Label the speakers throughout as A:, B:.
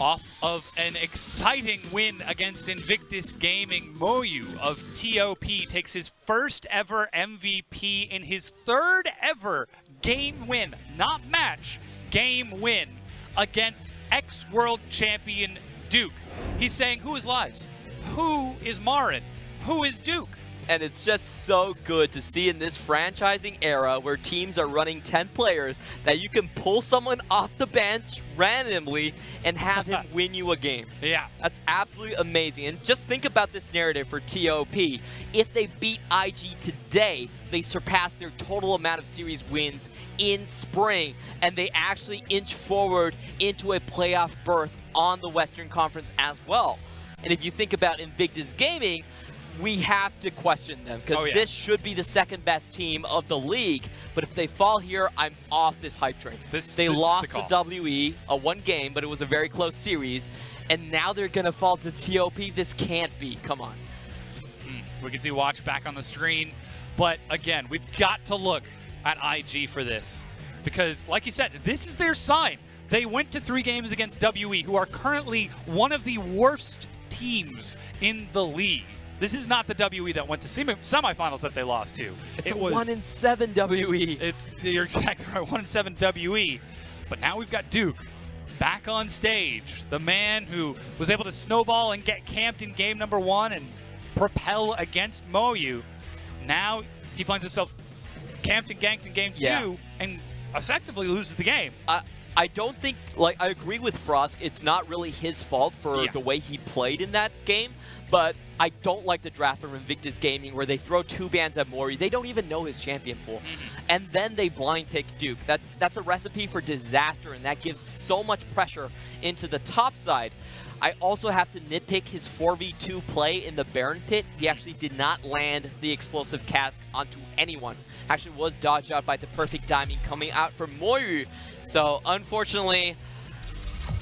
A: Off of an exciting win against Invictus Gaming, Moyu of TOP takes his first ever MVP in his third ever game win, not match, game win against ex-world champion Duke. He's saying, who is Lies? Who is Marin? Who is Duke?
B: And it's just so good to see in this franchising era where teams are running 10 players that you can pull someone off the bench randomly and have him win you a game.
A: Yeah.
B: That's absolutely amazing. And just think about this narrative for TOP. If they beat IG today, they surpass their total amount of series wins in spring, and they actually inch forward into a playoff berth on the Western Conference as well. And if you think about Invictus Gaming, we have to question them because this should be the second best team of the league. But if they fall here, I'm off this hype train. They lost to WE, a one game, but it was a very close series. And now they're going to fall to TOP. This can't be. Come on.
A: We can see Watch back on the screen. But again, we've got to look at IG for this. Because, like you said, this is their sign. They went to 3 games against WE, who are currently one of the worst teams in the league. This is not the WE that went to semifinals that they lost to.
B: It was 1-7 WE.
A: You're exactly right, 1-7 WE. But now we've got Duke back on stage. The man who was able to snowball and get camped in game number 1 and propel against Moyu. Now he finds himself camped and ganked in game 2 and effectively loses the game.
B: I don't think, I agree with Frost. It's not really his fault for the way he played in that game. But I don't like the draft from Invictus Gaming where they throw 2 bans at Mori. They don't even know his champion pool. And then they blind pick Duke. That's a recipe for disaster, and that gives so much pressure into the top side. I also have to nitpick his 4v2 play in the Baron pit. He actually did not land the explosive cask onto anyone. Actually was dodged out by the perfect timing coming out from Moyu. So unfortunately,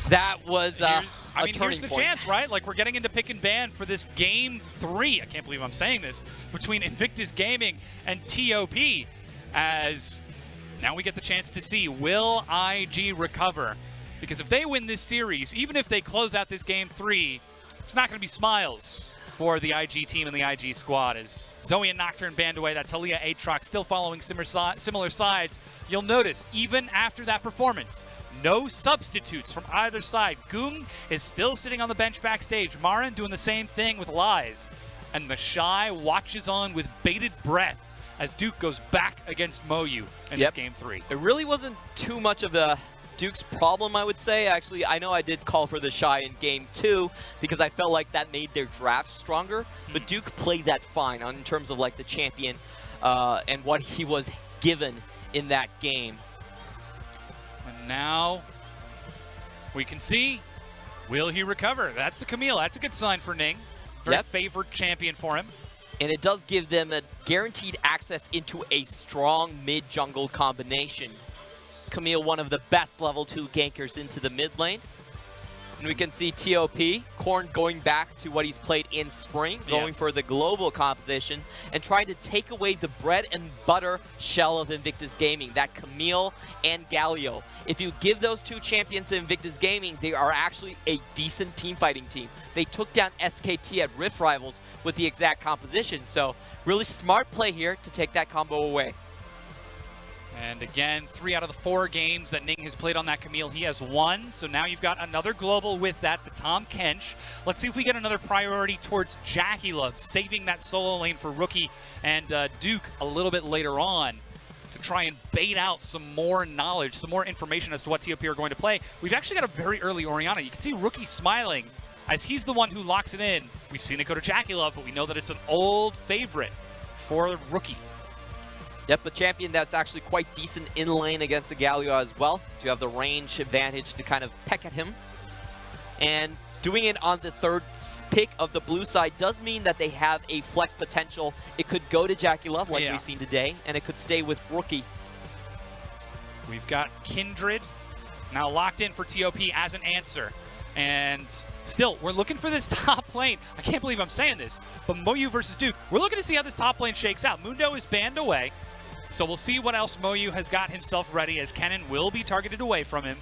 B: that was a turning
A: here's the
B: point.
A: chance, right? Like, we're getting into pick and ban for this game 3. I can't believe I'm saying this, between Invictus Gaming and TOP, as now we get the chance to see, will IG recover? Because if they win this series, even if they close out this game 3, it's not going to be smiles for the IG team and the IG squad, as Zoe and Nocturne banned away. That Talia Aatrox still following similar sides. You'll notice, even after that performance, no substitutes from either side. Goong is still sitting on the bench backstage. Marin doing the same thing with Lies. And Mashai watches on with bated breath as Duke goes back against Moyu in this game 3.
B: It really wasn't too much of the Duke's problem, I would say. Actually, I know I did call for the Shy in game 2 because I felt like that made their draft stronger. But Duke played that fine in terms of the champion and what he was given in that game.
A: And now we can see, will he recover? That's the Camille. That's a good sign for Ning. Very favored champion for him.
B: And it does give them a guaranteed access into a strong mid-jungle combination. Camille, one of the best level 2 gankers into the mid lane. And we can see TOP, Korn going back to what he's played in spring, going for the global composition, and trying to take away the bread and butter shell of Invictus Gaming, that Camille and Galio. If you give those 2 champions to Invictus Gaming, they are actually a decent teamfighting team. They took down SKT at Rift Rivals with the exact composition, so really smart play here to take that combo away.
A: And again, 3 out of the 4 games that Ning has played on that Camille, he has won. So now you've got another global with that, the Tom Kench. Let's see if we get another priority towards Jackie Love, saving that solo lane for Rookie and Duke a little bit later on to try and bait out some more knowledge, some more information as to what TOP are going to play. We've actually got a very early Orianna. You can see Rookie smiling as he's the one who locks it in. We've seen it go to Jackie Love, but we know that it's an old favorite for Rookie.
B: Yep, a champion that's actually quite decent in lane against the Galio as well. You have the range advantage to kind of peck at him. And doing it on the 3rd pick of the blue side does mean that they have a flex potential. It could go to Jackie Love like we've seen today, and it could stay with Rookie.
A: We've got Kindred now locked in for TOP as an answer. And still, we're looking for this top lane. I can't believe I'm saying this, but Moyu versus Duke. We're looking to see how this top lane shakes out. Mundo is banned away. So we'll see what else Moyu has got himself ready, as Kennen will be targeted away from him.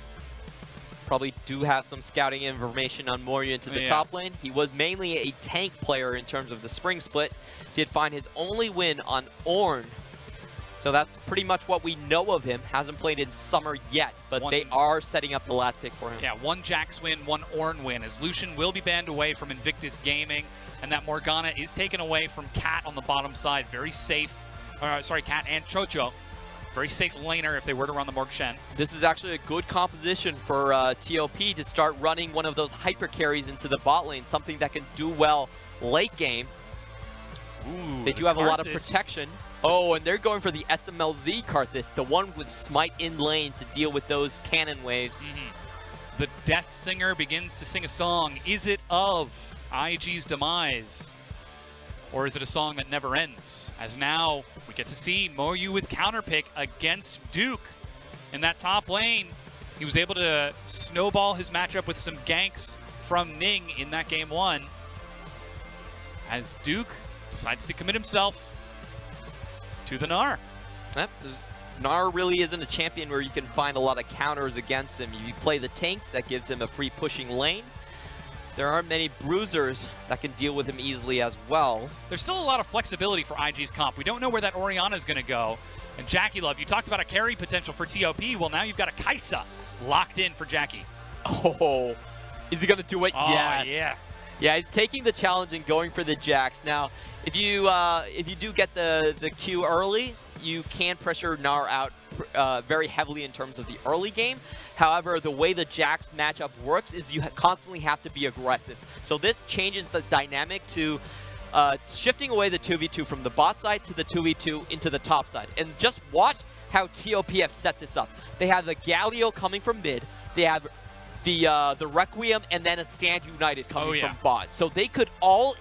B: Probably do have some scouting information on Moryu into the top lane. He was mainly a tank player in terms of the spring split. Did find his only win on Ornn. So that's pretty much what we know of him. Hasn't played in Summer yet, but they are setting up the last pick for him.
A: Yeah, 1 Jax win, 1 Ornn win, as Lucian will be banned away from Invictus Gaming, and that Morgana is taken away from Cat on the bottom side. Very safe. Sorry, Cat and Chocho. Very safe laner if they were to run the Morg Shen.
B: This is actually a good composition for TOP to start running one of those hyper carries into the bot lane, something that can do well late game.
A: Ooh,
B: they do have a lot of protection. Oh, and they're going for the SMLZ Karthus, the one with Smite in lane to deal with those cannon waves.
A: The Death Singer begins to sing a song. Is it of IG's demise? Or is it a song that never ends? As now we get to see Moryu with counterpick against Duke in that top lane. He was able to snowball his matchup with some ganks from Ning in that game 1. As Duke decides to commit himself to the Gnar.
B: Yep, Gnar really isn't a champion where you can find a lot of counters against him. You play the tanks, that gives him a free pushing lane. There aren't many bruisers that can deal with him easily as well.
A: There's still a lot of flexibility for IG's comp. We don't know where that Orianna is going to go. And Jackie Love, you talked about a carry potential for TOP. Well, now you've got a Kai'Sa locked in for Jackie.
B: Oh, is he going to do it?
A: Oh,
B: yes.
A: Yeah.
B: Yeah, he's taking the challenge and going for the Jax. Now, if you do get the Q early, you can pressure Gnar out very heavily in terms of the early game. However, the way the Jax matchup works is you constantly have to be aggressive. So this changes the dynamic to shifting away the 2v2 from the bot side to the 2v2 into the top side. And just watch how TOP have set this up. They have the Galio coming from mid. They have the Requiem and then a Stand United coming from bot. So they could all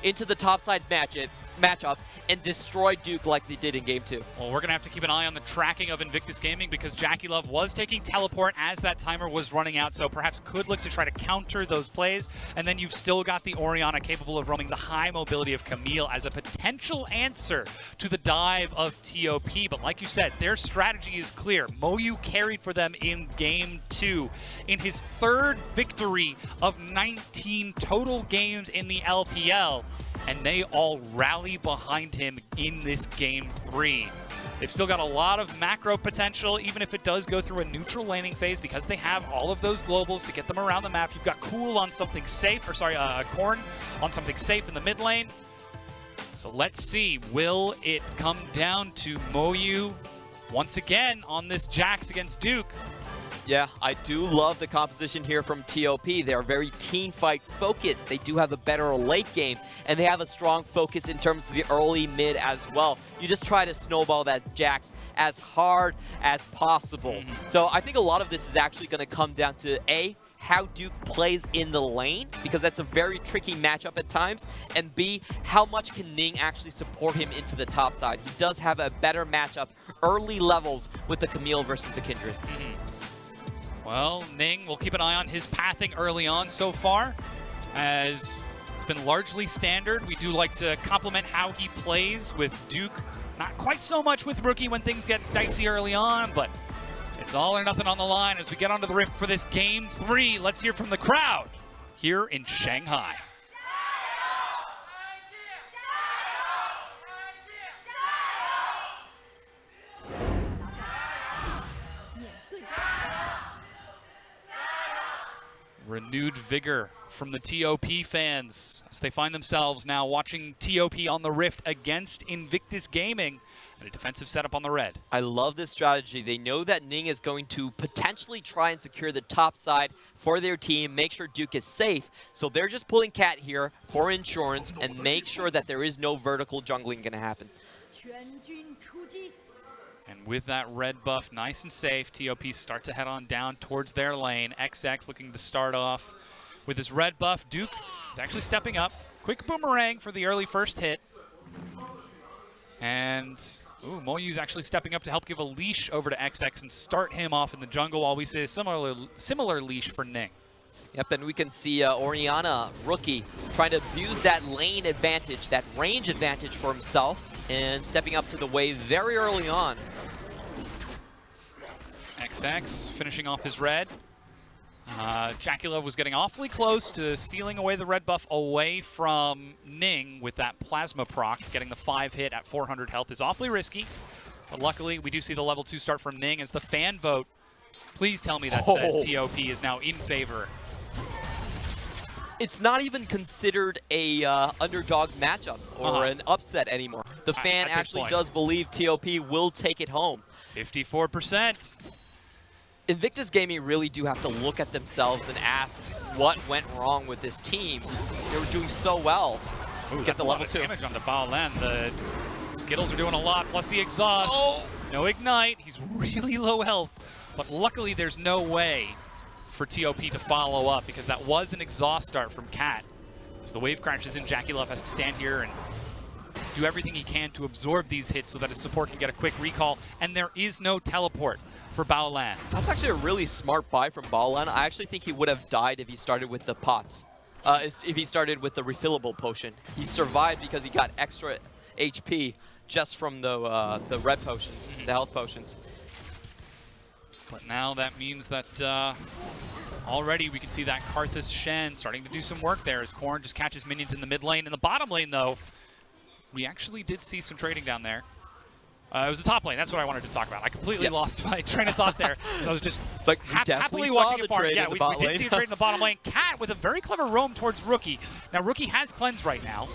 B: into the top side matchup and destroy Duke like they did in game 2.
A: Well, we're going to have to keep an eye on the tracking of Invictus Gaming because Jackie Love was taking teleport as that timer was running out, so perhaps could look to try to counter those plays. And then you've still got the Orianna capable of roaming the high mobility of Camille as a potential answer to the dive of TOP. But like you said, their strategy is clear. Moryu carried for them in game 2 in his 3rd victory of 19 total games in the LPL. And they all rally behind him in this game 3. They've still got a lot of macro potential, even if it does go through a neutral laning phase, because they have all of those globals to get them around the map. You've got Cool on something safe, or sorry, Korn on something safe in the mid lane. So let's see, will it come down to Moryu once again on this Jax against Duke?
B: Yeah, I do love the composition here from TOP. They are very team fight focused. They do have a better late game, and they have a strong focus in terms of the early mid as well. You just try to snowball that Jax as hard as possible. So I think a lot of this is actually going to come down to A, how Duke plays in the lane, because that's a very tricky matchup at times, and B, how much can Ning actually support him into the top side. He does have a better matchup early levels with the Camille versus the Kindred.
A: Well, Ning, we'll keep an eye on his pathing early on so far, as it's been largely standard. We do like to compliment how he plays with Duke. Not quite so much with Rookie when things get dicey early on, but it's all or nothing on the line as we get onto the Rift for this game 3. Let's hear from the crowd here in Shanghai. Renewed vigor from the TOP fans as they find themselves now watching TOP on the Rift against Invictus Gaming and a defensive setup on the red.
B: I love this strategy. They know that Ning is going to potentially try and secure the top side for their team, make sure Duke is safe. So they're just pulling Cat here for insurance and make sure that there is no vertical jungling going to happen.
A: And with that red buff nice and safe, TOP start to head on down towards their lane. XX looking to start off with his red buff. Duke is actually stepping up. Quick boomerang for the early first hit. And Moyu's actually stepping up to help give a leash over to XX and start him off in the jungle while we see a similar leash for Ning.
B: Yep, and we can see Orianna, Rookie, trying to abuse that lane advantage, that range advantage for himself, and stepping up to the wave very early on.
A: XX finishing off his red. Jackulov was getting awfully close to stealing away the red buff away from Ning with that plasma proc. Getting the 5 hit at 400 health is awfully risky. But luckily, we do see the level 2 start from Ning as the fan vote. Please tell me that says TOP is now in favor.
B: It's not even considered a underdog matchup or an upset anymore. The fan actually does believe TOP will take it home.
A: 54%.
B: Invictus Gaming really do have to look at themselves and ask what went wrong with this team. They were doing so well.
A: Ooh,
B: get the level 2
A: damage on the Baolan. The Skittles are doing a lot, plus the exhaust.
B: Oh.
A: No ignite. He's really low health. But luckily, there's no way for TOP to follow up because that was an exhaust start from Cat. As the wave crashes in, Jackulov has to stand here and do everything he can to absorb these hits so that his support can get a quick recall. And there is no teleport for Baolan.
B: That's actually a really smart buy from Baolan. I actually think he would have died if he started with the pots. If he started with the refillable potion. He survived because he got extra HP just from the red potions, the health potions.
A: But now that means that already we can see that Karthus Shen starting to do some work there as Korn just catches minions in the mid lane. In the bottom lane, though, we actually did see some trading down there. It was the top lane. That's what I wanted to talk about. I completely lost my train of thought there. I was just happily watching it. Yeah, we did see a trade in the bottom lane. Cat with a very clever roam towards Rookie. Now, Rookie has cleanse right now.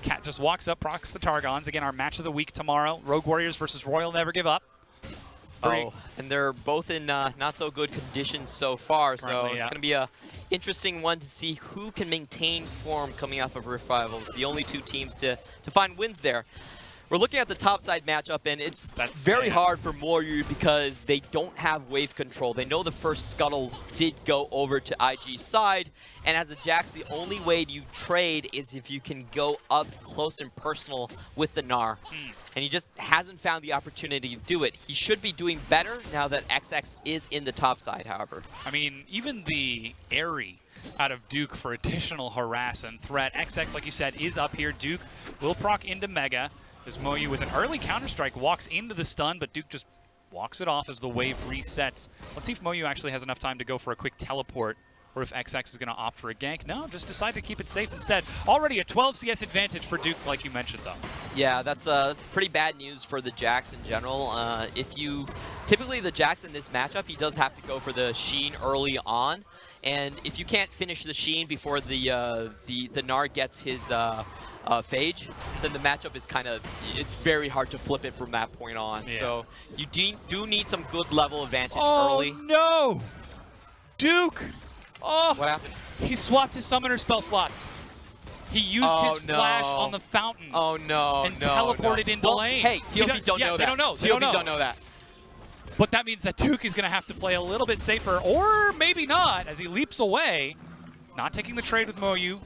A: Cat just walks up, procs the Targons. Again, our match of the week tomorrow. Rogue Warriors versus Royal Never Give Up.
B: And they're both in not so good conditions so far, so it's going to be a interesting one to see who can maintain form coming off of Rift Rivals. The only 2 teams to find wins there. We're looking at the top side matchup, and it's very hard for Moyu because they don't have wave control. They know the first scuttle did go over to IG's side, and as a Jax, the only way you trade is if you can go up close and personal with the Gnar. And he just hasn't found the opportunity to do it. He should be doing better now that XX is in the top side, however.
A: I mean, even the Airy out of Duke for additional harass and threat. XX, like you said, is up here. Duke will proc into Mega. As Moyu with an early counter-strike walks into the stun, but Duke just walks it off as the wave resets. Let's see if Moyu actually has enough time to go for a quick teleport, or if XX is going to opt for a gank. No, just decide to keep it safe instead. Already a 12 CS advantage for Duke, like you mentioned, though. Yeah,
B: that's pretty bad news for the Jax in general. Typically the Jax in this matchup, he does have to go for the Sheen early on, and if you can't finish the Sheen before the Gnar gets his Phage, then the matchup is it's very hard to flip it from that point on. Yeah. So you do need some good level advantage early.
A: Oh no! Duke! Oh!
B: What happened?
A: He swapped his summoner spell slots. He used his flash on the fountain.
B: Oh no!
A: And teleported into lane.
B: Hey, TOP don't know that.
A: They don't know.
B: TOP don't know that.
A: But that means that Duke is going to have to play a little bit safer, or maybe not, as he leaps away. Not taking the trade with Moyu.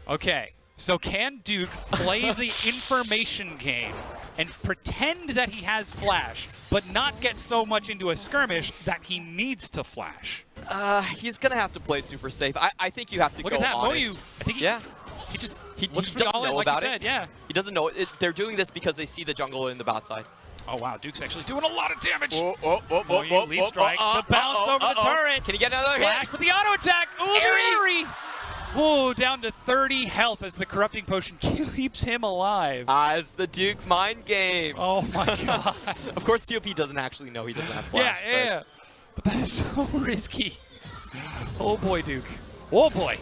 A: Okay. So can Duke play the information game and pretend that he has flash, but not get so much into a skirmish that he needs to flash?
B: He's gonna have to play super safe. I think you have to
A: go
B: honest.
A: Look at that, Moyu. I think he
B: doesn't know about it.
A: Yeah.
B: He doesn't know it. They're doing this because they see the jungle in the bot side.
A: Oh wow, Duke's actually doing a lot of damage.
B: Moyu
A: leap strike, the bounce over the turret.
B: Can he get another
A: flash
B: hit?
A: with the auto attack. Ooh, Airy. Ooh, down to 30 health as the corrupting potion keeps him alive.
B: It's the Duke mind game.
A: Oh my god.
B: Of course, TOP doesn't actually know he doesn't have flash.
A: Yeah. But that is so risky. Oh boy, Duke. Oh boy.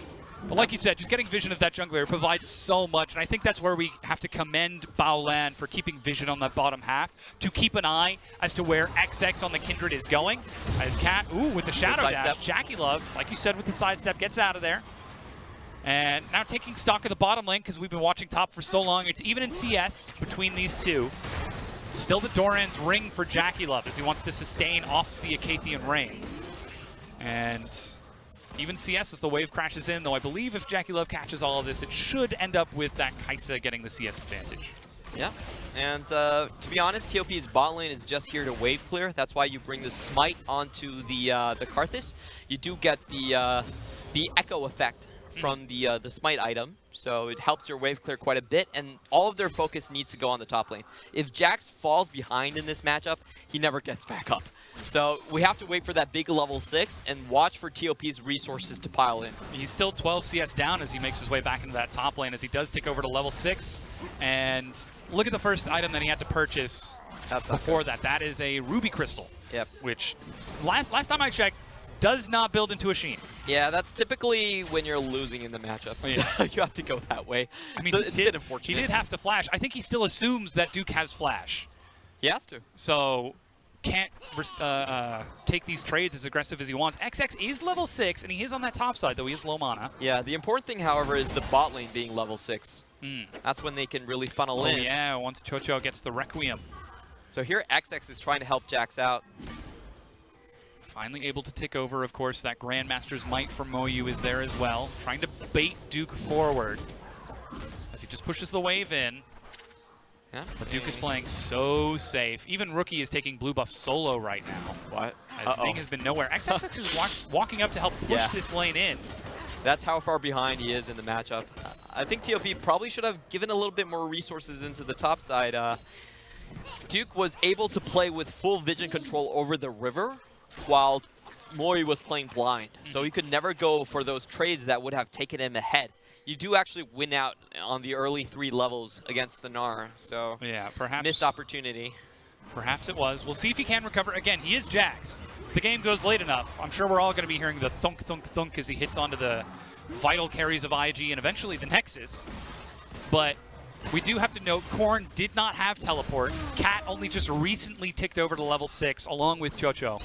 A: But like you said, just getting vision of that jungler provides so much, and I think that's where we have to commend Baolan for keeping vision on that bottom half, to keep an eye as to where XX on the Kindred is going. As Cat, with the shadow dash, Jackulov, like you said with the sidestep, gets out of there. And now taking stock of the bottom lane, because we've been watching top for so long. It's even in CS between these two. Still the Doran's ring for Jackulov as he wants to sustain off the Acathian Rain. And even CS as the wave crashes in, though I believe if Jackulov catches all of this, it should end up with that Kaisa getting the CS advantage.
B: Yeah, and to be honest, TOP's bot lane is just here to wave clear. That's why you bring the Smite onto the Karthus. You do get the echo effect from the Smite item, so it helps your wave clear quite a bit, and all of their focus needs to go on the top lane. If Jax falls behind in this matchup, he never gets back up. So we have to wait for that big level 6 and watch for TOP's resources to pile in.
A: He's still 12 CS down as he makes his way back into that top lane as he does tick over to level 6. And look at the first item that he had to purchase before that. That is a ruby crystal.
B: Yep.
A: Which, last time I checked, does not build into a Sheen.
B: Yeah, that's typically when you're losing in the matchup.
A: Oh, yeah.
B: You have to go that way.
A: I mean,
B: so it's a bit unfortunate.
A: He did have to flash. I think he still assumes that Duke has flash.
B: He has to.
A: So can't take these trades as aggressive as he wants. XX is level 6, and he is on that top side, though he is low mana.
B: Yeah, the important thing, however, is the bot lane being level 6. That's when they can really funnel in.
A: Oh, yeah, once Chocho gets the Requiem.
B: So here, XX is trying to help Jax out.
A: Finally able to tick over, of course. That Grandmaster's Might from Moyu is there as well. Trying to bait Duke forward as he just pushes the wave in.
B: Yeah,
A: but Duke is playing so safe. Even Rookie is taking blue buff solo right now.
B: What?
A: As Ning has been nowhere. XX is walking up to help push this lane in.
B: That's how far behind he is in the matchup. I think TOP probably should have given a little bit more resources into the top side. Duke was able to play with full vision control over the river while Mori was playing blind. So he could never go for those trades that would have taken him ahead. You do actually win out on the early 3 levels against the Gnar, so
A: yeah, perhaps
B: missed opportunity.
A: Perhaps it was. We'll see if he can recover. Again, he is Jax. The game goes late enough. I'm sure we're all going to be hearing the thunk, thunk, thunk as he hits onto the vital carries of IG and eventually the Nexus. But we do have to note, Korn did not have teleport. Cat only just recently ticked over to level 6 along with Chocho.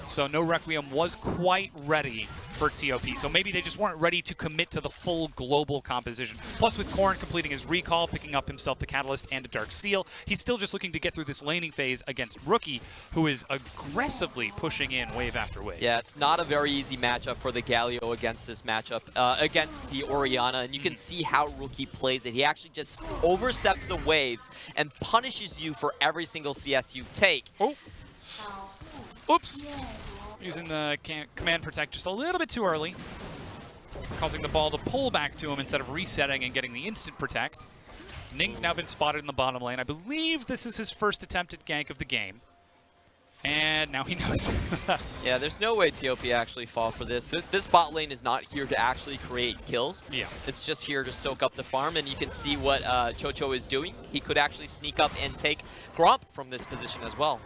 A: So no Requiem was quite ready for TOP. So maybe they just weren't ready to commit to the full global composition. Plus with Korn completing his recall, picking up himself the Catalyst and a Dark Seal, he's still just looking to get through this laning phase against Rookie, who is aggressively pushing in wave after wave.
B: Yeah, it's not a very easy matchup for the Galio against this matchup, against the Orianna, and you can see how Rookie plays it. He actually just oversteps the waves and punishes you for every single CS you take.
A: Oh. Oops. Using the command protect just a little bit too early, causing the ball to pull back to him instead of resetting and getting the instant protect. Ning's now been spotted in the bottom lane. I believe this is his first attempted gank of the game. And now he knows.
B: Yeah, there's no way TOP actually fall for this. This bot lane is not here to actually create kills.
A: Yeah.
B: It's just here to soak up the farm, and you can see what Chocho is doing. He could actually sneak up and take Gromp from this position as well.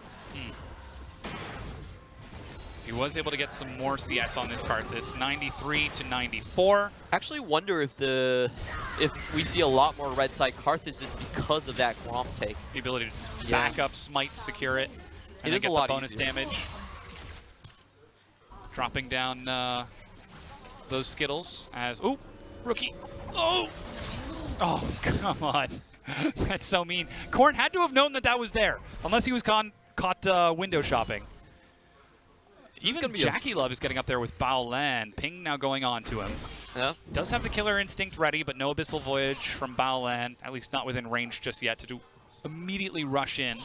A: He was able to get some more CS on this Karthus, 93 to 94.
B: I actually wonder if we see a lot more red side Karthus is because of that Gromp take.
A: The ability to back up, smite, secure it, and then get the bonus damage. Dropping down those Skittles as, ooh, Rookie. Oh, come on. That's so mean. Korn had to have known that that was there, unless he was caught window shopping. Even Jackie Love is getting up there with Baolan. Ping now going on to him.
B: Yeah.
A: Does have the Killer Instinct ready, but no Abyssal Voyage from Baolan, at least not within range just yet, to immediately rush in.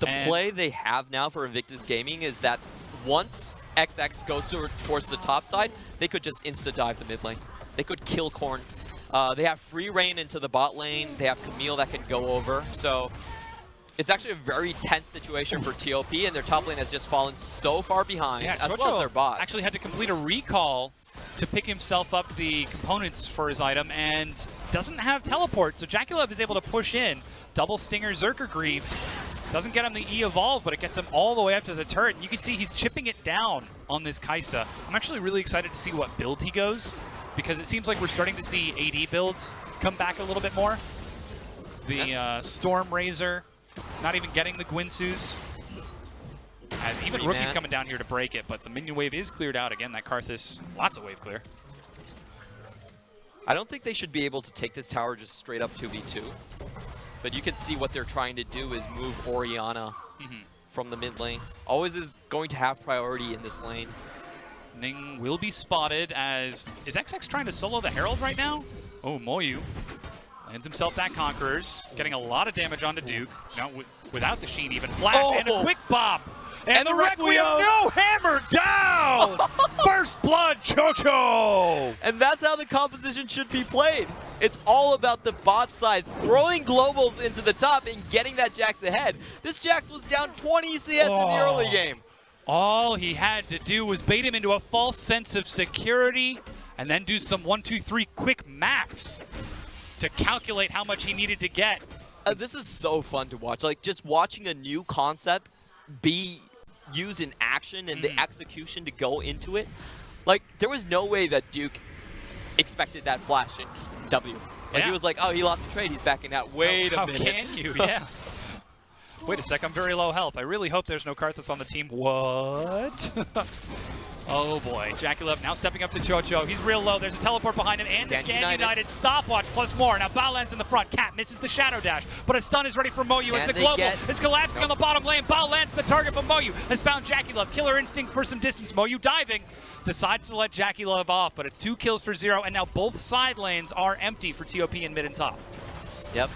B: The play they have now for Invictus Gaming is that once XX goes towards the top side, they could just insta-dive the mid lane. They could kill Korn. They have free reign into the bot lane. They have Camille that can go over. So it's actually a very tense situation for TOP, and their top lane has just fallen so far behind, as well as their bot.
A: Actually had to complete a recall to pick himself up the components for his item, and doesn't have teleport, so Jackie Love is able to push in. Double Stinger Zerker Greaves. Doesn't get him the E-Evolve, but it gets him all the way up to the turret. And you can see he's chipping it down on this Kai'Sa. I'm actually really excited to see what build he goes, because it seems like we're starting to see AD builds come back a little bit more. The Storm Razor. Not even getting the Gwinsus. As even Rookie's coming down here to break it, but the minion wave is cleared out. Again, that Karthus, lots of wave clear.
B: I don't think they should be able to take this tower just straight up 2v2. But you can see what they're trying to do is move Orianna from the mid lane. Always is going to have priority in this lane.
A: Ning will be spotted as... Is XX trying to solo the Herald right now? Oh, Moyu. Lands himself that Conquerors, getting a lot of damage onto Duke. No, without the Sheen even. Flash and a quick bop. And the Requiem, no, hammer down! First blood, Chocho!
B: And that's how the composition should be played. It's all about the bot side, throwing globals into the top and getting that Jax ahead. This Jax was down 20 CS in the early game.
A: All he had to do was bait him into a false sense of security and then do some 1, 2, 3 quick maths to calculate how much he needed to get.
B: This is so fun to watch. Like, just watching a new concept be used in action and the execution to go into it. Like, there was no way that Duke expected that flash in W. Like, he was like, oh, he lost the trade, he's backing out. Wait a minute.
A: How can you? Yeah. Wait a sec, I'm very low health. I really hope there's no Karthus on the team. What? Oh boy, Jackie Love now stepping up to Chocho. He's real low. There's a teleport behind him and the Scan United stopwatch plus more. Now Baolan's in the front. Cat misses the Shadow Dash, but a stun is ready for Moyu as the global is collapsing on the bottom lane. Baolan's the target, but Moyu has found Jackie Love. Killer instinct for some distance. Moyu diving, decides to let Jackie Love off, but it's 2 kills for 0, and now both side lanes are empty for TOP in mid and top.
B: Yep,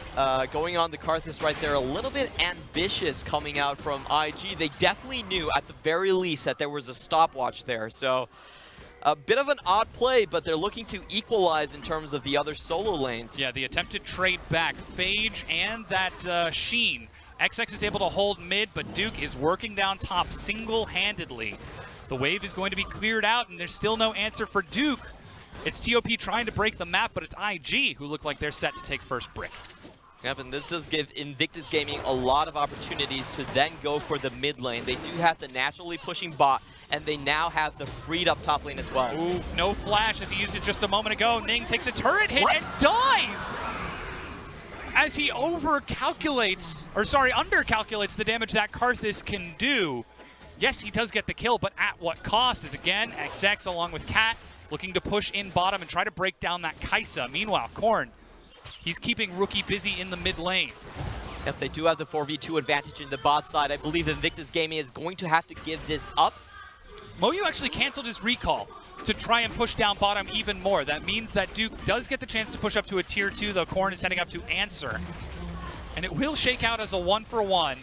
B: going on the Karthus right there, a little bit ambitious coming out from IG. They definitely knew at the very least that there was a stopwatch there. So a bit of an odd play, but they're looking to equalize in terms of the other solo lanes.
A: Yeah, the attempted trade back. Phage and that Sheen. XX is able to hold mid, but Duke is working down top single-handedly. The wave is going to be cleared out, and there's still no answer for Duke. It's TOP trying to break the map, but it's IG who look like they're set to take first brick.
B: Yep, and this does give Invictus Gaming a lot of opportunities to then go for the mid lane. They do have the naturally pushing bot, and they now have the freed up top lane as well.
A: Ooh, no flash as he used it just a moment ago. Ning takes a turret hit and dies! As he undercalculates the damage that Karthus can do. Yes, he does get the kill, but at what cost? Is again XX along with Cat looking to push in bottom and try to break down that Kaisa. Meanwhile, Korn, he's keeping Rookie busy in the mid lane.
B: If they do have the 4v2 advantage in the bot side, I believe Invictus Gaming is going to have to give this up.
A: Moyu actually canceled his recall to try and push down bottom even more. That means that Duke does get the chance to push up to a tier 2, though Korn is heading up to answer. And it will shake out as a 1-for-1,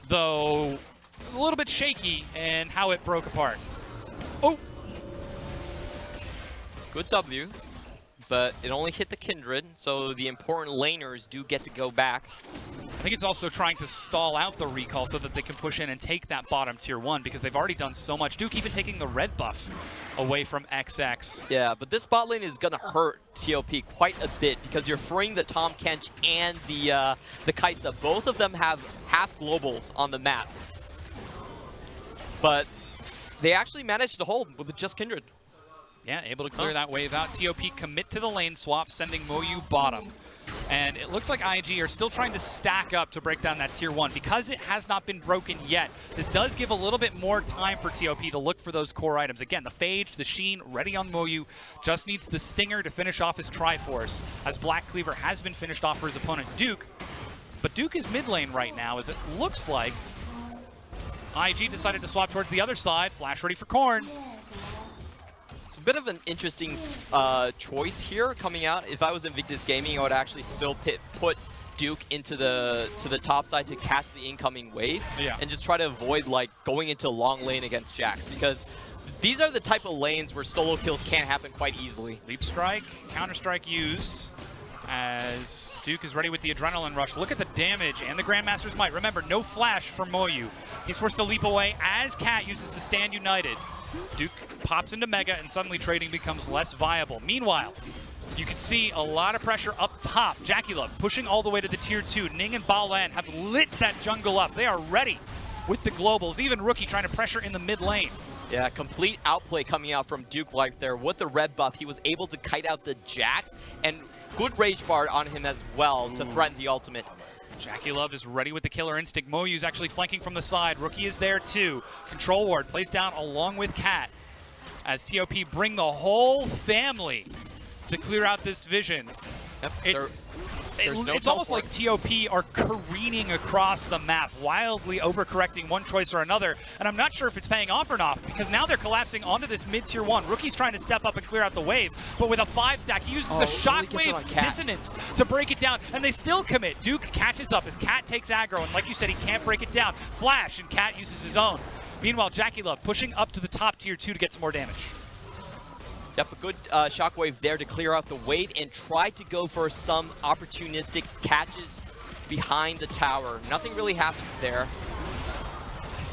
A: though a little bit shaky in how it broke apart. Oh!
B: Good W, but it only hit the Kindred, so the important laners do get to go back.
A: I think it's also trying to stall out the recall so that they can push in and take that bottom tier 1 because they've already done so much. Duke even taking the red buff away from XX.
B: Yeah, but this bot lane is going to hurt TOP quite a bit because you're freeing the Tahm Kench and the Kaisa. Both of them have half globals on the map. But they actually managed to hold with just Kindred.
A: Yeah, able to clear that wave out. TOP commit to the lane swap, sending Moyu bottom. And it looks like IG are still trying to stack up to break down that tier 1. Because it has not been broken yet, this does give a little bit more time for TOP to look for those core items. Again, the Phage, the Sheen, ready on Moyu. Just needs the Stinger to finish off his Triforce, as Black Cleaver has been finished off for his opponent, Duke. But Duke is mid lane right now, as it looks like IG decided to swap towards the other side. Flash ready for Korn.
B: It's a bit of an interesting choice here coming out. If I was Invictus Gaming, I would actually still put Duke into the top side to catch the incoming wave, and just try to avoid like going into long lane against Jax, because these are the type of lanes where solo kills can't happen quite easily.
A: Leap strike, counter strike used as Duke is ready with the adrenaline rush. Look at the damage and the Grandmaster's Might. Remember, no flash for Moyu. He's forced to leap away as Cat uses the Stand United. Duke pops into Mega, and suddenly trading becomes less viable. Meanwhile, you can see a lot of pressure up top. Jackie Love pushing all the way to the tier 2. Ning and Baolan have lit that jungle up. They are ready with the globals. Even Rookie trying to pressure in the mid lane.
B: Yeah, complete outplay coming out from Duke right there. With the red buff, he was able to kite out the Jax, and good Rage Bard on him as well to threaten the ultimate.
A: Jackie Love is ready with the killer instinct. Moyu's actually flanking from the side. Rookie is there too. Control ward placed down along with Cat as TOP bring the whole family to clear out this vision.
B: Yep,
A: it's almost like TOP are careening across the map, wildly overcorrecting one choice or another, and I'm not sure if it's paying off or not, because now they're collapsing onto this mid-tier 1. Rookie's trying to step up and clear out the wave, but with a 5-stack, he uses the Shockwave Dissonance to break it down, and they still commit. Duke catches up as Cat takes aggro, and like you said, he can't break it down. Flash, and Cat uses his own. Meanwhile, Jackie Love pushing up to the top tier 2 to get some more damage.
B: Yep, a good Shockwave there to clear out the wave and try to go for some opportunistic catches behind the tower. Nothing really happens there.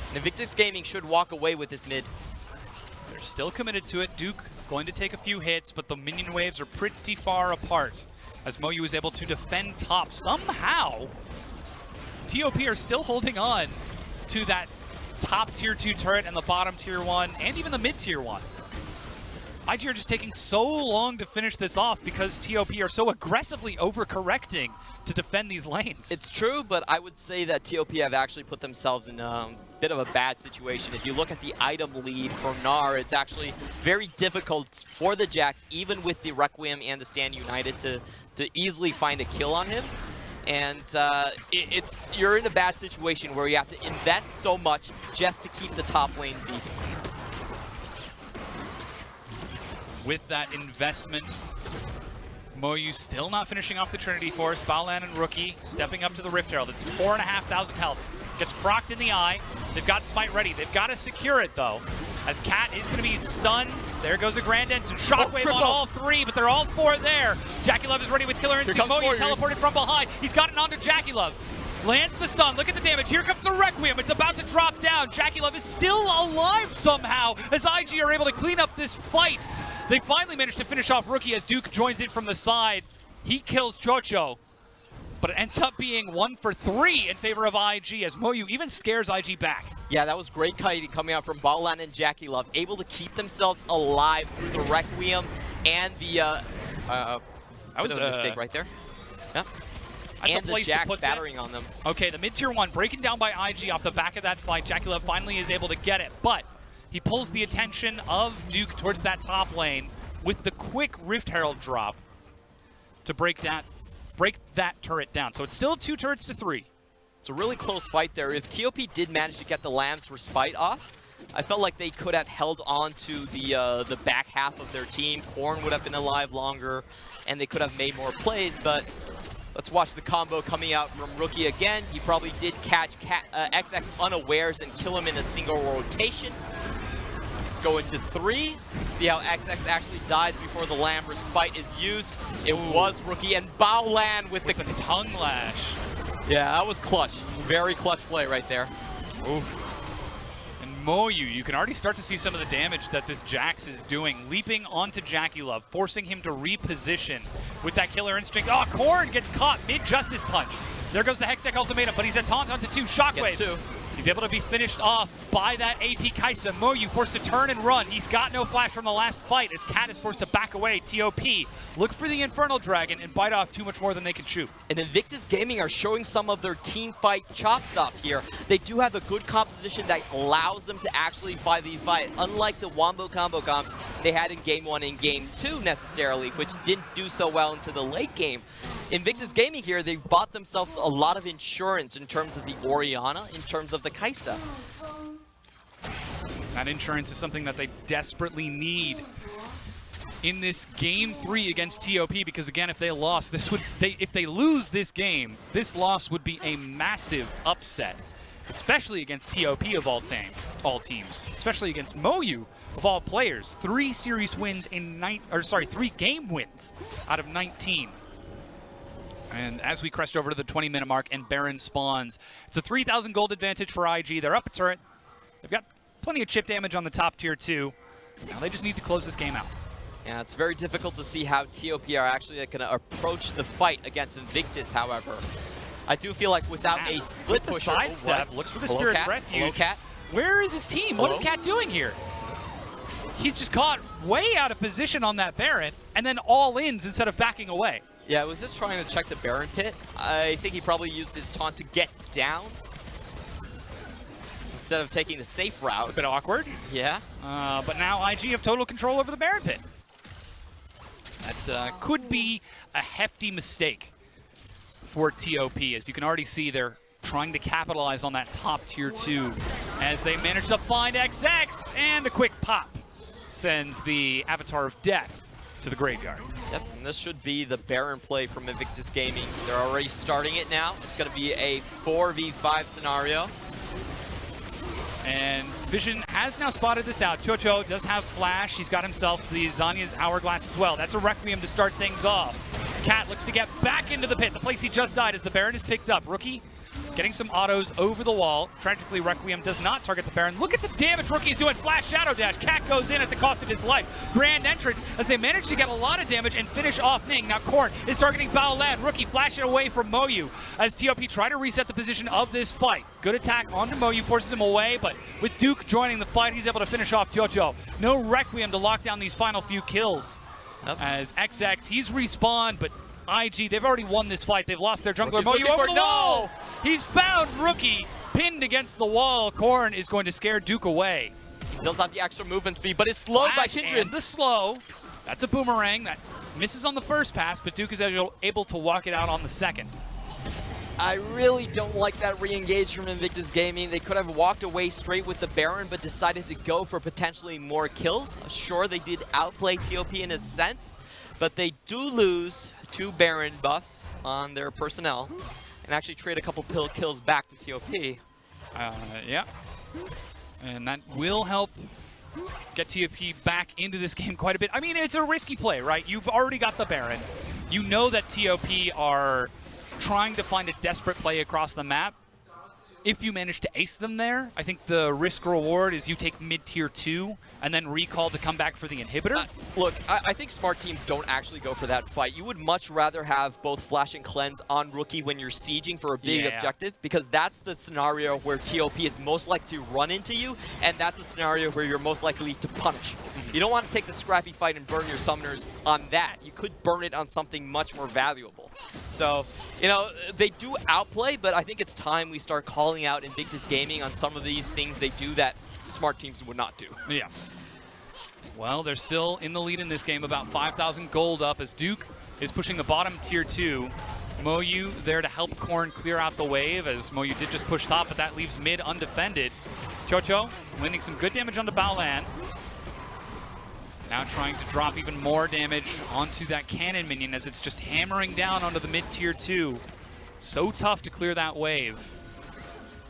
B: And Invictus Gaming should walk away with this mid.
A: They're still committed to it. Duke going to take a few hits, but the minion waves are pretty far apart as Moyu is able to defend top. Somehow, TOP are still holding on to that top tier 2 turret and the bottom tier 1 and even the mid tier 1. IG are just taking so long to finish this off because TOP are so aggressively overcorrecting to defend these lanes.
B: It's true, but I would say that TOP have actually put themselves in a bit of a bad situation. If you look at the item lead for Gnar, it's actually very difficult for the Jax, even with the Requiem and the Stand United, to easily find a kill on him. And you're in a bad situation where you have to invest so much just to keep the top lanes even.
A: With that investment, Moyu still not finishing off the Trinity Force. Baolan and Rookie stepping up to the Rift Herald. It's 4,500 health. Gets procced in the eye. They've got Smite ready. They've got to secure it, though, as Cat is going to be stunned. There goes a Grand Ensign. Shockwave on all three, but they're all four there. JackieLove is ready with Killer Instinct. Moyu teleported from behind. He's got it onto JackieLove. Lands the stun. Look at the damage. Here comes the Requiem. It's about to drop down. JackieLove is still alive somehow as IG are able to clean up this fight. They finally managed to finish off Rookie as Duke joins in from the side. He kills Chocho, but it ends up being 1 for 3 in favor of IG as Moyu even scares IG back.
B: Yeah, that was great kiting coming out from Baolan and JackieLove, able to keep themselves alive through the Requiem and the that was a mistake right there. Yeah.
A: That's
B: and
A: a place
B: the Jax
A: to put
B: battering
A: that.
B: On them.
A: Okay, the mid-tier 1 breaking down by IG off the back of that fight. JackieLove finally is able to get it, but he pulls the attention of Duke towards that top lane with the quick Rift Herald drop to break that turret down. So it's still 2 turrets to 3.
B: It's a really close fight there. If TOP did manage to get the Lamb's Respite off, I felt like they could have held on to the back half of their team. Korn would have been alive longer, and they could have made more plays, but let's watch the combo coming out from Rookie again. He probably did catch XX unawares and kill him in a single rotation. Let's go into 3. See how XX actually dies before the Lamb Respite is used. It was Rookie and Baolan with the
A: tongue lash.
B: Yeah, that was clutch. Very clutch play right there.
A: Oof. And Moyu, you can already start to see some of the damage that this Jax is doing. Leaping onto JackieLove, forcing him to reposition with that Killer Instinct. Oh, Korn gets caught mid-Justice Punch. There goes the Hextech Ultimatum, but he's a taunt onto 2. Shockwave.
B: Gets 2.
A: He's able to be finished off by that AP Kaisa. Moyu forced to turn and run. He's got no flash from the last fight as Cat is forced to back away. TOP look for the Infernal Dragon and bite off too much more than they can chew.
B: And Invictus Gaming are showing some of their team fight chops up here. They do have a good composition that allows them to actually 5v5, unlike the Wombo combo comps they had in Game 1 and Game 2 necessarily, which didn't do so well into the late game. Invictus Gaming here, they bought themselves a lot of insurance in terms of the Orianna, in terms of the Kaisa.
A: That insurance is something that they desperately need in this Game 3 against TOP, because again, if they lost, if they lose this game, this loss would be a massive upset, especially against TOP of all teams, especially against Moyu of all players. 3 series wins in 3 game wins out of 19. And as we crest over to the 20-minute mark and Baron spawns, it's a 3,000 gold advantage for IG. They're up a turret. They've got plenty of chip damage on the top tier 2. Now they just need to close this game out.
B: Yeah, it's very difficult to see how TOP are actually going to approach the fight against Invictus, however. I do feel like without a split pusher...
A: sidestep, looks for the Spirit's Refuge.
B: Hello, Cat.
A: Where is his team? Hello? What is Cat doing here? He's just caught way out of position on that Baron, and then all-ins instead of backing away.
B: Yeah, I was just trying to check the Baron pit. I think he probably used his taunt to get down instead of taking the safe route.
A: It's a bit awkward.
B: Yeah.
A: But now IG have total control over the Baron pit. That could be a hefty mistake for TOP, as you can already see they're trying to capitalize on that top tier 2 as they manage to find XX, and a quick pop sends the Avatar of Death to the graveyard.
B: Yep, and this should be the Baron play from Invictus Gaming. They're already starting it now. It's going to be a 4v5 scenario.
A: And Vision has now spotted this out. Chocho does have flash. He's got himself the Zanya's Hourglass as well. That's a Requiem to start things off. Cat looks to get back into the pit, the place he just died, as the Baron is picked up. Rookie getting some autos over the wall. Tragically, Requiem does not target the Baron. Look at the damage Rookie's doing. Flash Shadow Dash. Cat goes in at the cost of his life. Grand entrance as they manage to get a lot of damage and finish off Ning. Now Korn is targeting Baolan. Rookie flashing away from Moyu as TOP try to reset the position of this fight. Good attack onto Moyu, forces him away, but with Duke joining the fight, he's able to finish off Jojo. No Requiem to lock down these final few kills. Yep. As XX, he's respawned, but IG, they've already won this fight. They've lost their jungler. Moyu over the wall! He's found Rookie pinned against the wall. Korn is going to scare Duke away.
B: He does have the extra movement speed, but it's slowed by Kindred.
A: And the slow. That's a boomerang that misses on the first pass, but Duke is able to walk it out on the second.
B: I really don't like that re-engage from Invictus Gaming. They could have walked away straight with the Baron, but decided to go for potentially more kills. Sure, they did outplay TOP in a sense, but they do lose 2 Baron buffs on their personnel and actually trade a couple kills back to TOP.
A: Yeah. And that will help get TOP back into this game quite a bit. I mean, it's a risky play, right? You've already got the Baron. You know that TOP are trying to find a desperate play across the map. If you manage to ace them there, I think the risk reward is you take mid-tier 2 and then recall to come back for the inhibitor.
B: Look, I think smart teams don't actually go for that fight. You would much rather have both Flash and Cleanse on Rookie when you're sieging for a big objective, because that's the scenario where TOP is most likely to run into you, and that's the scenario where you're most likely to punish. You don't want to take the scrappy fight and burn your summoners on that. You could burn it on something much more valuable. So, you know, they do outplay, but I think it's time we start calling out Invictus Gaming on some of these things they do that smart teams would not do.
A: Yeah. Well, they're still in the lead in this game, about 5,000 gold up as Duke is pushing the bottom tier 2. Moyu there to help Korn clear out the wave, as Moyu did just push top, but that leaves mid undefended. Chocho landing some good damage onto Baolan. Now trying to drop even more damage onto that cannon minion as it's just hammering down onto the mid tier 2. So tough to clear that wave.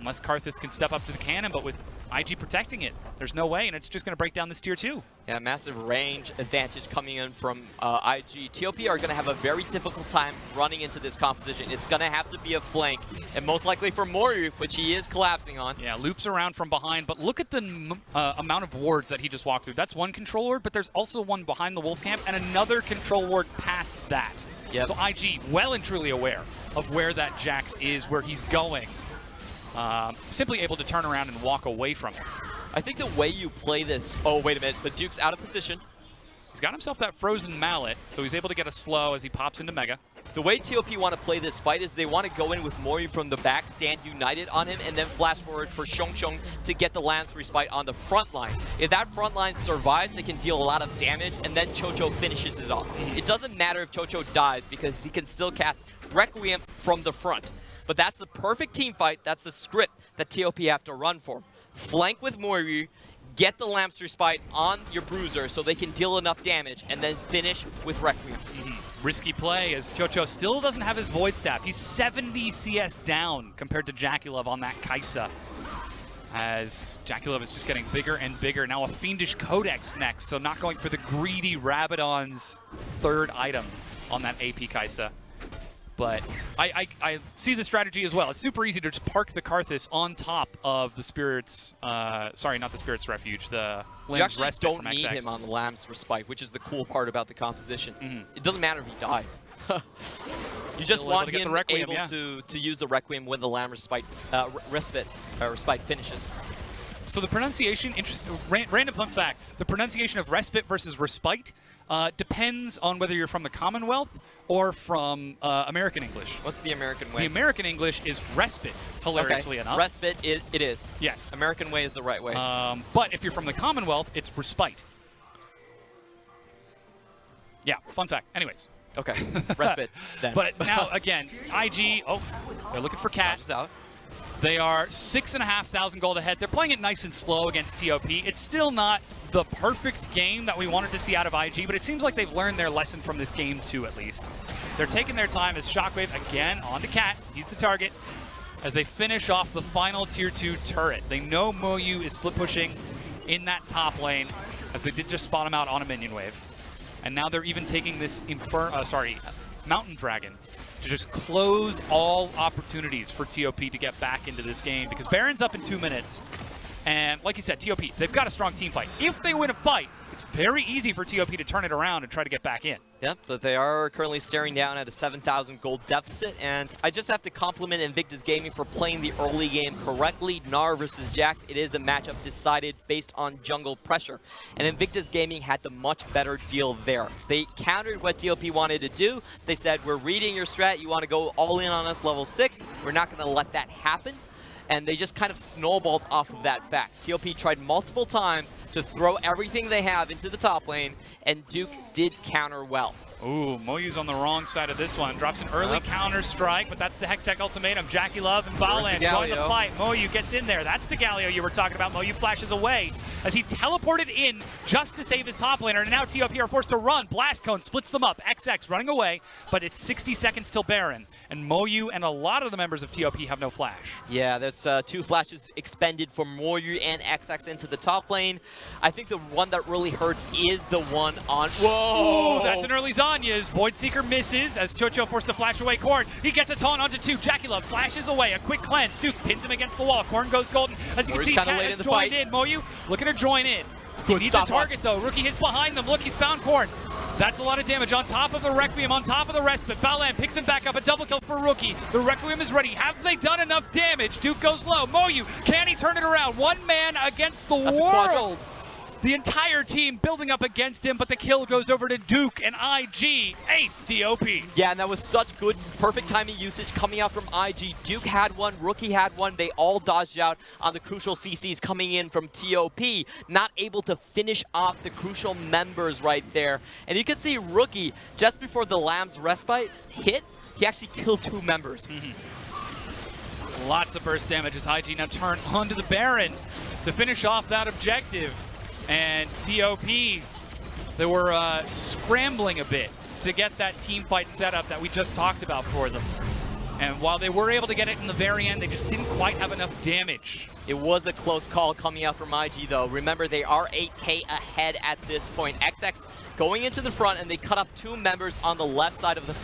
A: Unless Karthus can step up to the cannon, but with IG protecting it, there's no way, and it's just going to break down this tier 2.
B: Yeah, massive range advantage coming in from IG. TOP are going to have a very difficult time running into this composition. It's going to have to be a flank, and most likely for Moru, which he is collapsing on.
A: Yeah, loops around from behind, but look at the amount of wards that he just walked through. That's one control ward, but there's also one behind the Wolf Camp and another control ward past that. Yep. So IG well and truly aware of where that Jax is, where he's going. Simply able to turn around and walk away from it.
B: I think the way you play this... Oh, wait a minute. But Duke's out of position.
A: He's got himself that frozen mallet, so he's able to get a slow as he pops into Mega.
B: The way TOP want to play this fight is they want to go in with Moyu from the back, stand united on him, and then flash forward for Xiong to get the Lance Respite on the front line. If that front line survives, they can deal a lot of damage, and then Chocho finishes it off. It doesn't matter if Chocho dies, because he can still cast Requiem from the front. But that's the perfect team fight. That's the script that TOP have to run for. Flank with Moyu, get the Lamps Respite on your Bruiser so they can deal enough damage, and then finish with Requiem.
A: Risky play as Chocho still doesn't have his Void Staff. He's 70 CS down compared to Jackulov on that Kaisa. As Jackulov is just getting bigger and bigger. Now a Fiendish Codex next, so not going for the greedy Rabadon's third item on that AP Kaisa. But I see the strategy as well. It's super easy to just park the Karthus on top of the Spirit's, sorry, not the Spirit's Refuge, the Lamb's Respite from XX.
B: You actually don't need him on the Lamb's Respite, which is the cool part about the composition. It doesn't matter if he dies. You just want him able to use the Requiem when the Lamb Respite finishes.
A: So the pronunciation, random fun fact, the pronunciation of Respite versus Respite depends on whether you're from the Commonwealth or from American English.
B: What's the American way?
A: The American English is respite, hilariously enough.
B: Respite, it is.
A: Yes.
B: American way is the right way.
A: But if you're from the Commonwealth, it's respite. Yeah, fun fact. Anyways.
B: Okay, respite then.
A: But now, again, IG, they're looking for Cat.
B: Out.
A: They are 6,500 gold ahead. They're playing it nice and slow against TOP. It's still not the perfect game that we wanted to see out of IG, but it seems like they've learned their lesson from this game too, at least. They're taking their time as Shockwave again onto Cat. He's the target as they finish off the final tier 2 turret. They know Moyu is split pushing in that top lane as they did just spot him out on a minion wave. And now they're even taking this Mountain Dragon to just close all opportunities for TOP to get back into this game, because Baron's up in 2 minutes. And like you said, TOP, they've got a strong team fight. If they win a fight, it's very easy for TOP to turn it around and try to get back in.
B: Yep, but they are currently staring down at a 7,000 gold deficit, and I just have to compliment Invictus Gaming for playing the early game correctly. Gnar versus Jax, it is a matchup decided based on jungle pressure, and Invictus Gaming had the much better deal there. They countered what TOP wanted to do. They said, we're reading your strat, you want to go all in on us level 6, we're not going to let that happen. And they just kind of snowballed off of that fact. TOP tried multiple times to throw everything they have into the top lane, and Duke did counter well.
A: Ooh, Moyu's on the wrong side of this one. Drops an early counter strike, but that's the Hextech ultimatum. Jackie Love and Balan join the fight. Moyu gets in there. That's the Galio you were talking about. Moyu flashes away as he teleported in just to save his top laner, and now TOP are forced to run. Blast Cone splits them up. XX running away, but it's 60 seconds till Baron, and Moyu and a lot of the members of TOP have no flash. Yeah,
B: there's 2 flashes expended for Moyu and XX into the top lane. I think the one that really hurts is the one on... Whoa!
A: Ooh, that's an early Zanya's. Void Seeker misses as Chocho forced to flash away Korn. He gets a taunt onto 2. Jackie Love flashes away. A quick cleanse. Duke pins him against the wall. Korn goes golden. As you can see, Cat has joined in. Moyu looking to join in. He needs a target though. Rookie hits behind them. Look, he's found Korn. That's a lot of damage on top of the Requiem, on top of the Respite. Balan picks him back up, a double kill for Rookie. The Requiem is ready. Have they done enough damage? Duke goes low. Moyu, can he turn it around? One man against the world. The entire team building up against him, but the kill goes over to Duke and IG. Ace TOP.
B: Yeah, and that was such good, perfect timing usage coming out from IG. Duke had one, Rookie had one. They all dodged out on the crucial CCs coming in from TOP, not able to finish off the crucial members right there. And you can see Rookie, just before the Lamb's Respite hit, he actually killed 2 members.
A: Lots of burst damage as IG now turn onto the Baron to finish off that objective. And TOP, they were scrambling a bit to get that team fight set up that we just talked about for them. And while they were able to get it in the very end, they just didn't quite have enough damage.
B: It was a close call coming out from IG though. Remember, they are 8K ahead at this point. XX going into the front, and they cut up 2 members on the left side of the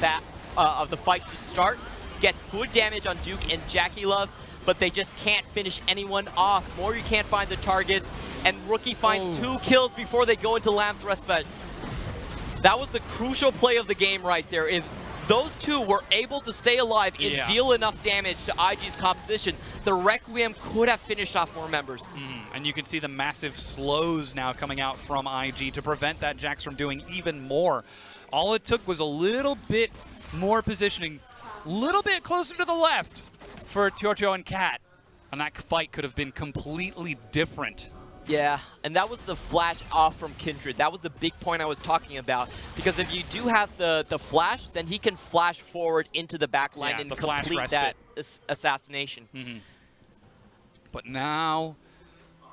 B: fight to start. Get good damage on Duke and Jackie Love, but they just can't finish anyone off. Moyu can't find the targets, and Rookie finds 2 kills before they go into Lamb's Respite. That was the crucial play of the game right there. If those 2 were able to stay alive and deal enough damage to IG's composition, the Requiem could have finished off more members.
A: And you can see the massive slows now coming out from IG to prevent that Jax from doing even more. All it took was a little bit more positioning, a little bit closer to the left for Chocho and Cat, and that fight could have been completely different.
B: Yeah, and that was the flash off from Kindred. That was the big point I was talking about, because if you do have the flash, then he can flash forward into the back line and complete that assassination.
A: But now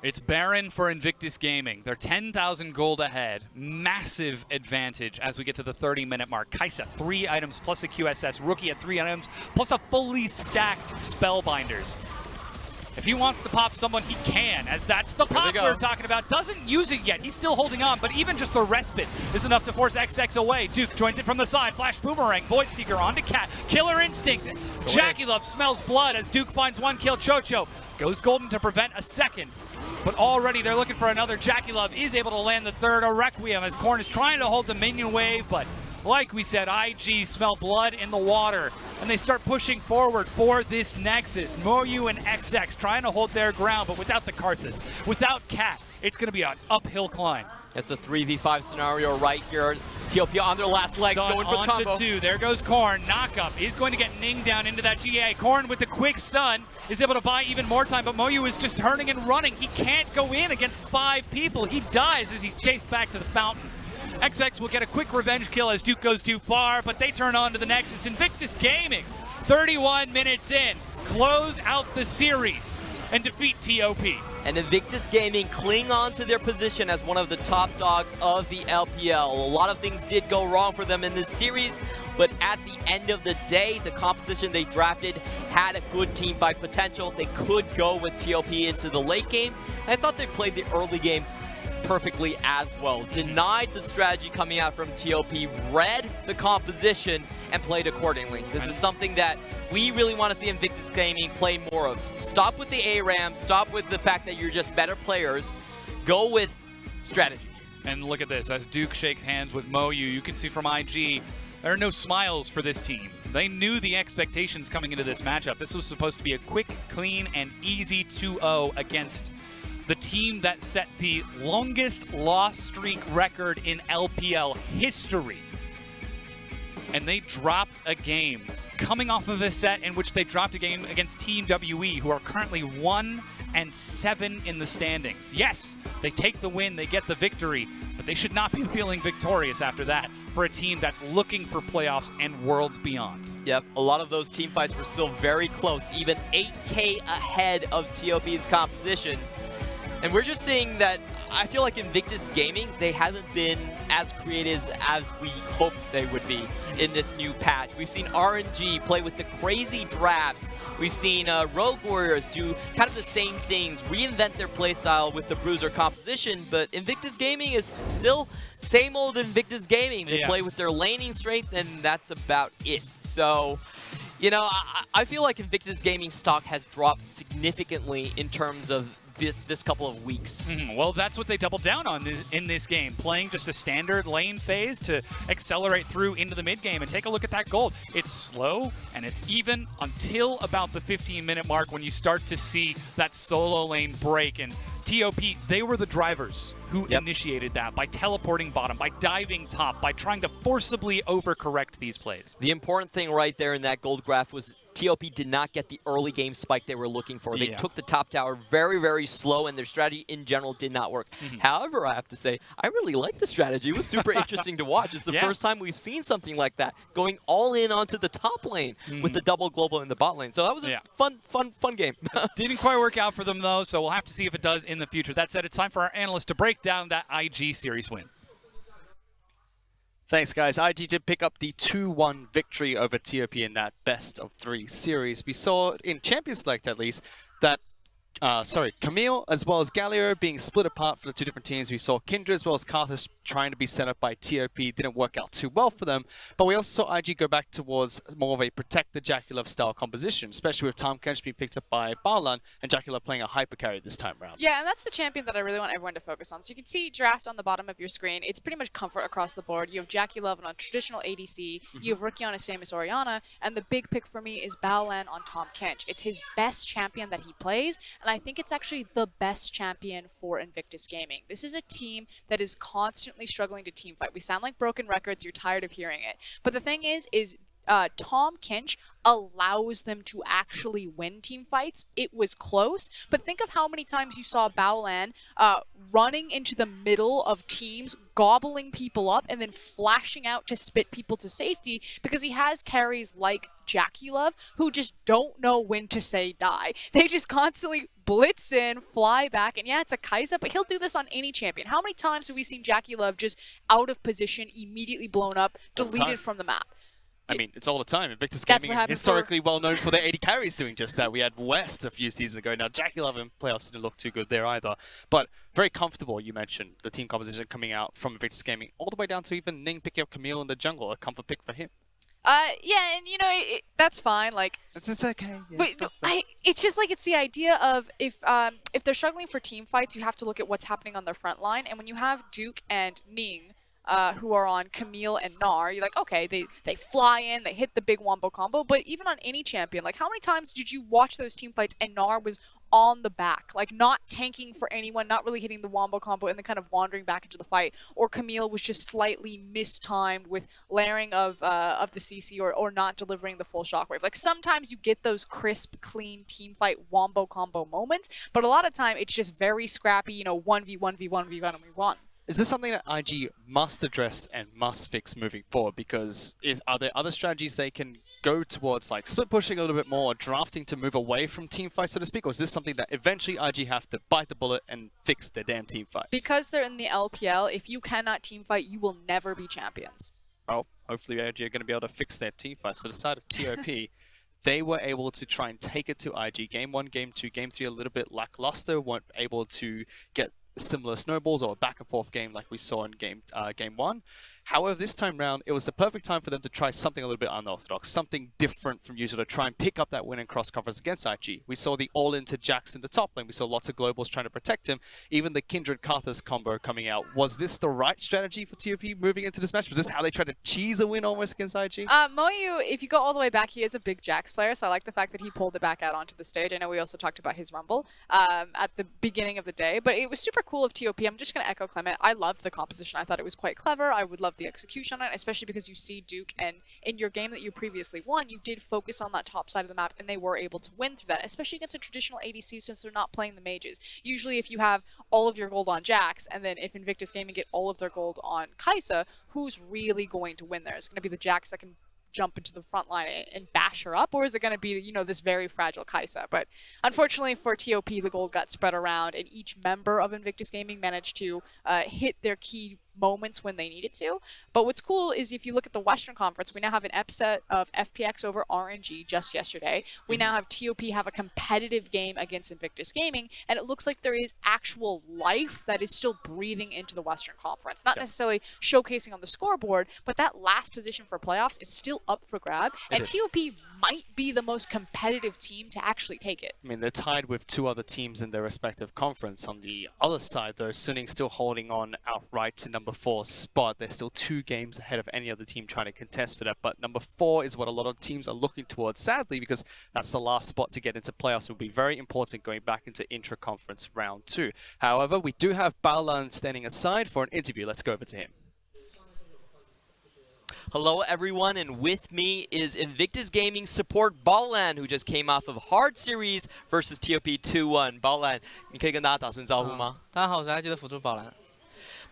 A: it's Baron for Invictus Gaming. They're 10,000 gold ahead. Massive advantage as we get to the 30-minute mark. Kaisa, 3 items plus a QSS. Rookie at 3 items plus a fully stacked Spellbinders. If he wants to pop someone, he can, as that's the pop we're talking about. Doesn't use it yet. He's still holding on, but even just the Respite is enough to force XX away. Duke joins it from the side. Flash Boomerang. Void Seeker onto Cat. Killer Instinct. Jackie Love smells blood as Duke finds 1 kill. Chocho goes golden to prevent a second. But already they're looking for another. Jackie Love is able to land the 3rd. A Requiem as Korn is trying to hold the minion wave, but like we said, IG smell blood in the water, and they start pushing forward for this Nexus. Moyu and XX trying to hold their ground, but without the Karthus, without Cat, it's going to be an uphill climb.
B: It's a 3v5 scenario right here. TOP on their last legs, going for the combo.
A: 2. There goes Korn. Knockup is going to get Ning down into that GA. Korn with the quick stun is able to buy even more time, but Moyu is just turning and running. He can't go in against 5 people. He dies as he's chased back to the fountain. XX will get a quick revenge kill as Duke goes too far, but they turn on to the Nexus. Invictus Gaming, 31 minutes in, close out the series and defeat TOP.
B: And Invictus Gaming cling on to their position as one of the top dogs of the LPL. A lot of things did go wrong for them in this series, but at the end of the day, the composition they drafted had a good team fight potential. They could go with TOP into the late game. I thought they played the early game perfectly as well. Denied the strategy coming out from TOP, read the composition, and played accordingly. This is something that we really want to see Invictus Gaming play more of. Stop with the ARAM, stop with the fact that you're just better players, go with strategy.
A: And look at this, as Duke shakes hands with Moyu, you can see from IG, there are no smiles for this team. They knew the expectations coming into this matchup. This was supposed to be a quick, clean, and easy 2-0 against the team that set the longest loss streak record in LPL history. And they dropped a game, coming off of a set in which they dropped a game against Team WE, who are currently 1-7 in the standings. Yes, they take the win, they get the victory, but they should not be feeling victorious after that for a team that's looking for playoffs and worlds beyond.
B: Yep, a lot of those team fights were still very close, even 8K ahead of TOP's composition. And we're just seeing that I feel like Invictus Gaming, they haven't been as creative as we hoped they would be in this new patch. We've seen RNG play with the crazy drafts. We've seen Rogue Warriors do kind of the same things, reinvent their playstyle with the Bruiser composition, but Invictus Gaming is still same old Invictus Gaming. They play with their laning strength, and that's about it. So, you know, I feel like Invictus Gaming stock has dropped significantly in terms of this couple of weeks.
A: Well, that's what they doubled down on in this game, playing just a standard lane phase to accelerate through into the mid game. And take a look at that gold. It's slow and it's even until about the 15-minute mark when you start to see that solo lane break. And TOP, they were the drivers who initiated that by teleporting bottom, by diving top, by trying to forcibly overcorrect these plays.
B: The important thing right there in that gold graph was TOP did not get the early game spike they were looking for. They took the top tower very, very slow, and their strategy in general did not work. However, I have to say, I really like the strategy. It was super interesting to watch. It's the first time we've seen something like that, going all in onto the top lane with the double global in the bot lane. So that was a fun game.
A: Didn't quite work out for them, though, so we'll have to see if it does in the future. That said, it's time for our analyst to break down that IG series win.
C: Thanks, guys. IG did pick up the 2-1 victory over TOP in that best-of-3 series. We saw, in Champions Select at least, that Camille as well as Galio being split apart for the two different teams. We saw Kindred as well as Karthus trying to be set up by TOP. Didn't work out too well for them. But we also saw IG go back towards more of a protect the Jackulov style composition, especially with Tom Kench being picked up by Baolan and Jackulov playing a hyper carry this time around.
D: Yeah, and that's the champion that I really want everyone to focus on. So you can see draft on the bottom of your screen. It's pretty much comfort across the board. You have Jackulov on a traditional ADC. You have Rookie on his famous Orianna. And the big pick for me is Baolan on Tom Kench. It's his best champion that he plays. And I think it's actually the best champion for Invictus Gaming. This is a team that is constantly struggling to team fight. We sound like broken records. You're tired of hearing it. But the thing is Tom Kench allows them to actually win team fights. It was close, but think of how many times you saw Baolan running into the middle of teams, gobbling people up, and then flashing out to spit people to safety because he has carries like Jackulov who just don't know when to say die. They just constantly blitz in, fly back, and yeah, it's a Kai'Sa, but he'll do this on any champion. How many times have we seen Jackulov just out of position, immediately blown up, deleted from the map?
C: I mean, it's all the time. Invictus Gaming is historically well known for their 80 carries doing just that. We had West a few seasons ago. Now, Jackulov in playoffs didn't look too good there either. But very comfortable, you mentioned, the team composition coming out from Invictus Gaming, all the way down to even Ning picking up Camille in the jungle, a comfort pick for him.
D: Yeah, and you know, that's fine. Like,
C: it's okay. Yeah,
D: but it's just like it's the idea of if they're struggling for team fights, you have to look at what's happening on their front line. And when you have Duke and Ning, who are on Camille and Gnar, you're like, okay, they fly in, they hit the big wombo combo. But even on any champion, like, how many times did you watch those team fights and Gnar was on the back, like not tanking for anyone, not really hitting the wombo combo, and then kind of wandering back into the fight? Or Camille was just slightly mistimed with layering of the CC or not delivering the full shockwave. Like, sometimes you get those crisp, clean team fight wombo combo moments, but a lot of time it's just very scrappy, you know, 1v1v1v1v1.
C: Is this something that IG must address and must fix moving forward? Because are there other strategies they can go towards, like split pushing a little bit more, drafting to move away from team fights, so to speak? Or is this something that eventually IG have to bite the bullet and fix their damn team fights?
D: Because they're in the LPL, if you cannot team fight, you will never be champions.
C: Well, hopefully IG are going to be able to fix their team fights. So the side of TOP, they were able to try and take it to IG. Game 1, Game 2, Game 3 a little bit lackluster, weren't able to get similar snowballs or a back and forth game like we saw in game 1. However, this time round, it was the perfect time for them to try something a little bit unorthodox, something different from usual to try and pick up that win in cross-conference against IG. We saw the all-in to Jax in the top lane. We saw lots of globals trying to protect him. Even the Kindred Karthus combo coming out. Was this the right strategy for TOP moving into this match? Was this how they tried to cheese a win almost against IG?
D: Moyu, if you go all the way back, he is a big Jax player, so I like the fact that he pulled it back out onto the stage. I know we also talked about his Rumble at the beginning of the day, but it was super cool of TOP. I'm just going to echo Clement. I loved the composition. I thought it was quite clever. I would love the execution on it, especially because you see Duke, and in your game that you previously won, you did focus on that top side of the map, and they were able to win through that, especially against a traditional ADC since they're not playing the mages. Usually if you have all of your gold on Jax, and then if Invictus Gaming get all of their gold on Kai'Sa, who's really going to win there? Is it going to be the Jax that can jump into the front line and bash her up, or is it going to be, you know, this very fragile Kai'Sa? But unfortunately for TOP, the gold got spread around, and each member of Invictus Gaming managed to hit their key moments when they needed to. But what's cool is if you look at the Western Conference, we now have an upset of FPX over RNG just yesterday. We now have TOP have a competitive game against Invictus Gaming, and it looks like there is actual life that is still breathing into the Western Conference. Not necessarily showcasing on the scoreboard, but that last position for playoffs is still up for grab, and TOP might be the most competitive team to actually take it.
C: I mean, they're tied with 2 other teams in their respective conference. On the other side, though, Suning still holding on outright to number 4 spot. They're still 2 games ahead of any other team trying to contest for that. But number 4 is what a lot of teams are looking towards, sadly, because that's the last spot to get into playoffs. It will be very important going back into intra-conference round 2. However, we do have Baolan standing aside for an interview. Let's go over to him.
B: Hello everyone, and with me is Invictus Gaming support Baolan, who just came off of Hard Series versus TOP 2-1. Baolan, 你可以跟大家打声招呼吗？
E: 大家好，我是IG的辅助宝蓝。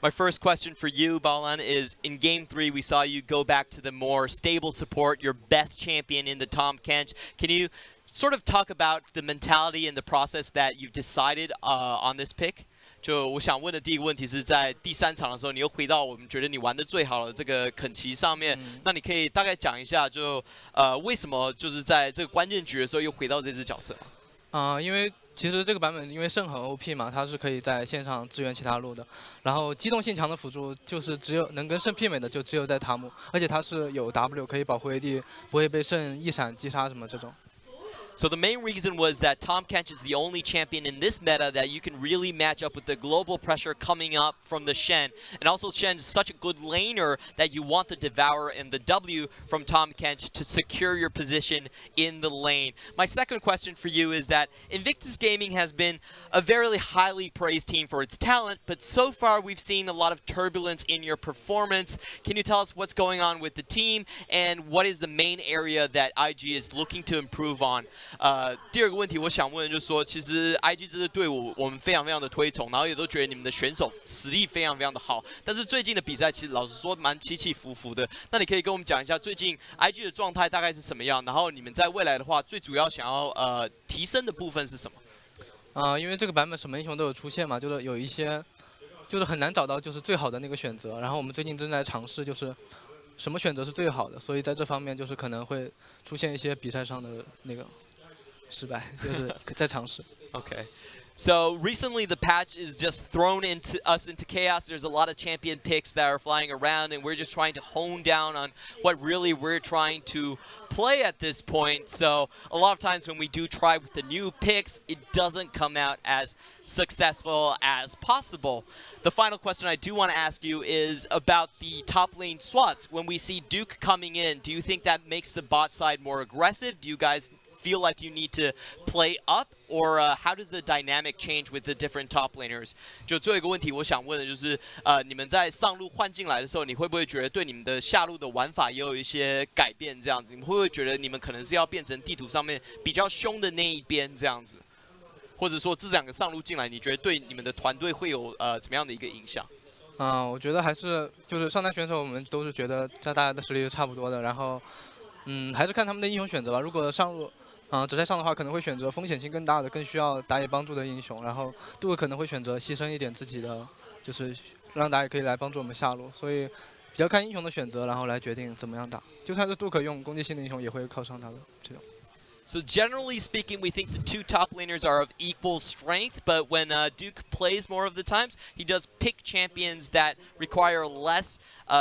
B: My first question for you, Baolan, is in Game 3, we saw you go back to the more stable support, your best champion in the Tahm Kench. Can you sort of talk about the mentality and the process that you've decided on this pick? 就我想问的第一个问题是在第3场的时候，你又回到我们觉得你玩的最好的这个肯奇上面，那你可以大概讲一下，就为什么就是在这个关键局的时候又回到这只角色？
E: 因为其实这个版本因为圣很 OP 嘛，它是可以在线上支援其他路的。然后机动性强的辅助就是只有能跟圣媲美的就只有在塔姆，而且它是有 W 可以保护 AD， 不会被圣一闪击杀什么这种。
B: So the main reason was that Tahm Kench is the only champion in this meta that you can really match up with the global pressure coming up from the Shen. And also Shen is such a good laner that you want the Devour and the W from Tahm Kench to secure your position in the lane. My second question for you is that Invictus Gaming has been a very highly praised team for its talent, but so far we've seen a lot of turbulence in your performance. Can you tell us what's going on with the team and what is the main area that IG is looking to improve on? 第二个问题，我想问就是说，其实 IG 这支队伍我们非常的推崇，然后也都觉得你们的选手实力非常的好。但是最近的比赛其实老实说蛮起起伏伏的。那你可以跟我们讲一下最近 IG 的状态大概是什么样？然后你们在未来的话，最主要想要提升的部分是什么？
E: 因为这个版本什么英雄都有出现嘛，就是有一些就是很难找到就是最好的那个选择。然后我们最近正在尝试就是什么选择是最好的，所以在这方面就是可能会出现一些比赛上的那个。 失败，就是在尝试。
B: Okay. So recently the patch is just thrown us into chaos. There's a lot of champion picks that are flying around, and we're just trying to hone down on what really we're trying to play at this point. So a lot of times when we do try with the new picks, it doesn't come out as successful as possible. The final question I do want to ask you is about the top lane swats. When we see Duke coming in, do you think that makes the bot side more aggressive? Do you guys feel like you need to play up, or how does the dynamic change with the different top laners? 就最后一个问题，我想问的就是，你们在上路换进来的时候，你会不会觉得对你们的下路的玩法也有一些改变？这样子，你们会不会觉得你们可能是要变成地图上面比较凶的那一边这样子？或者说这2个上路进来，你觉得对你们的团队会有怎么样的一个影响？
E: 我觉得还是就是上单选手，我们都是觉得大家的实力是差不多的，然后还是看他们的英雄选择吧。如果上路。 直在上的话，可能会选择风险性更大的、更需要打野帮助的英雄，然后杜可能会选择牺牲一点自己的，就是让打野可以来帮助我们下路，所以比较看英雄的选择，然后来决定怎么样打。就算是杜可用攻击性的英雄，也会靠上他的这种。
B: So generally speaking, we think the two top laners are of equal strength, but when Duke plays more of the times, he does pick champions that require less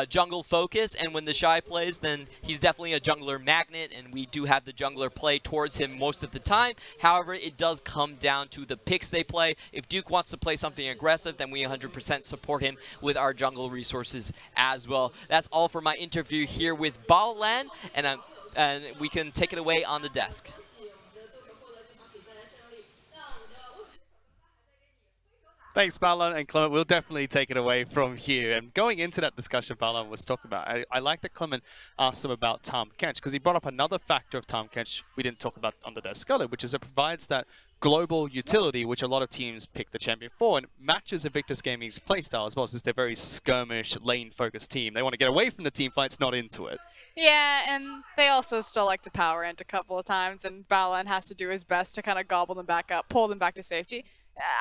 B: jungle focus, and when the Shy plays, then he's definitely a jungler magnet, and we do have the jungler play towards him most of the time. However, it does come down to the picks they play. If Duke wants to play something aggressive, then we 100% support him with our jungle resources as well. That's all for my interview here with Baolan, and we can take it away on the desk.
C: Thanks, Balan and Clement. We'll definitely take it away from here. And going into that discussion Balan was talking about, I like that Clement asked him about Tahm Kench, because he brought up another factor of Tahm Kench we didn't talk about on the desk earlier, which is it provides that global utility, which a lot of teams pick the champion for, and matches Invictus Gaming's playstyle as well, since they're a very skirmish, lane-focused team. They want to get away from the team fights, not into it.
D: Yeah, and they also still like to power int a couple of times, and Balan has to do his best to kind of gobble them back up, pull them back to safety.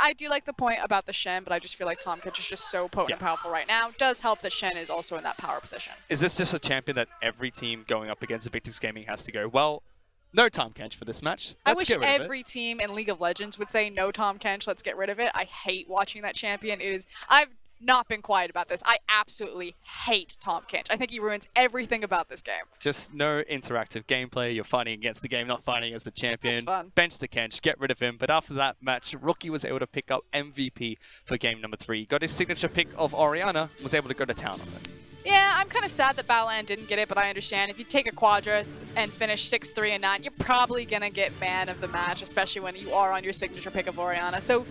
D: I do like the point about the Shen, but I just feel like Tahm Kench is just so potent and powerful right now. It does help that Shen is also in that power position.
C: Is this just a champion that every team going up against Invictus Gaming has to go, well, no Tahm Kench for this match?
D: I wish every team in League of Legends would say no Tahm Kench, let's get rid of it. I hate watching that champion. I've not been quiet about this. I absolutely hate Tahm Kench. I think he ruins everything about this game.
C: Just no interactive gameplay. You're fighting against the game, not fighting as a champion.
D: That's fun.
C: Bench the Kench, get rid of him. But after that match, Rookie was able to pick up MVP for game number 3. Got his signature pick of Orianna, was able to go to town on it.
D: Yeah, I'm kind of sad that Balan didn't get it, but I understand. If you take a Quadras and finish 6-3-9, you're probably going to get man of the match, especially when you are on your signature pick of Orianna. So,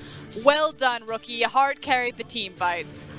D: well done, Rookie. You hard carried the team fights.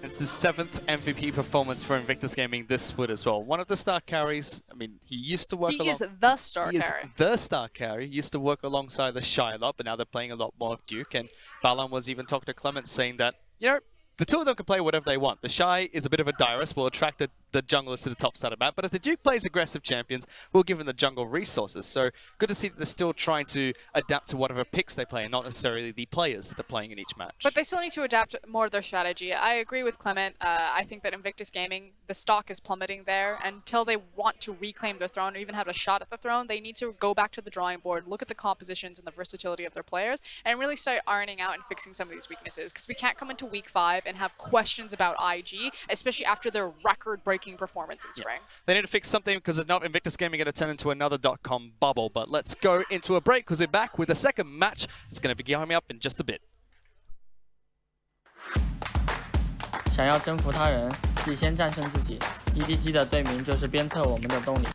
C: It's his 7th MVP performance for Invictus Gaming this split as well. One of the star carries, I mean, he used to work
D: He is the star carry.
C: The star carry. He used to work alongside the Shy a lot, but now they're playing a lot more of Duke. And Balan was even talking to Clement saying that, you know, the two of them can play whatever they want. The Shy is a bit of a Dyrus, will attract the junglers to the top side of the map, but if the Duke plays aggressive champions, we'll give them the jungle resources. So good to see that they're still trying to adapt to whatever picks they play, and not necessarily the players that they're playing in each match.
D: But they still need to adapt more of their strategy. I agree with Clement. I think that Invictus Gaming, the stock is plummeting there. Until they want to reclaim their throne or even have a shot at the throne, they need to go back to the drawing board, look at the compositions and the versatility of their players, and really start ironing out and fixing some of these weaknesses. Because we can't come into week 5 and have questions about IG, especially after their record-breaking performance in spring.
C: They need to fix something, because if not, Invictus Gaming are going to turn into another .com bubble. But let's go into a break, because we're back with the second match. It's going to be coming up in just a bit.
F: 想要征服他人，必先战胜自己。EDG 的队名就是鞭策我们的动力。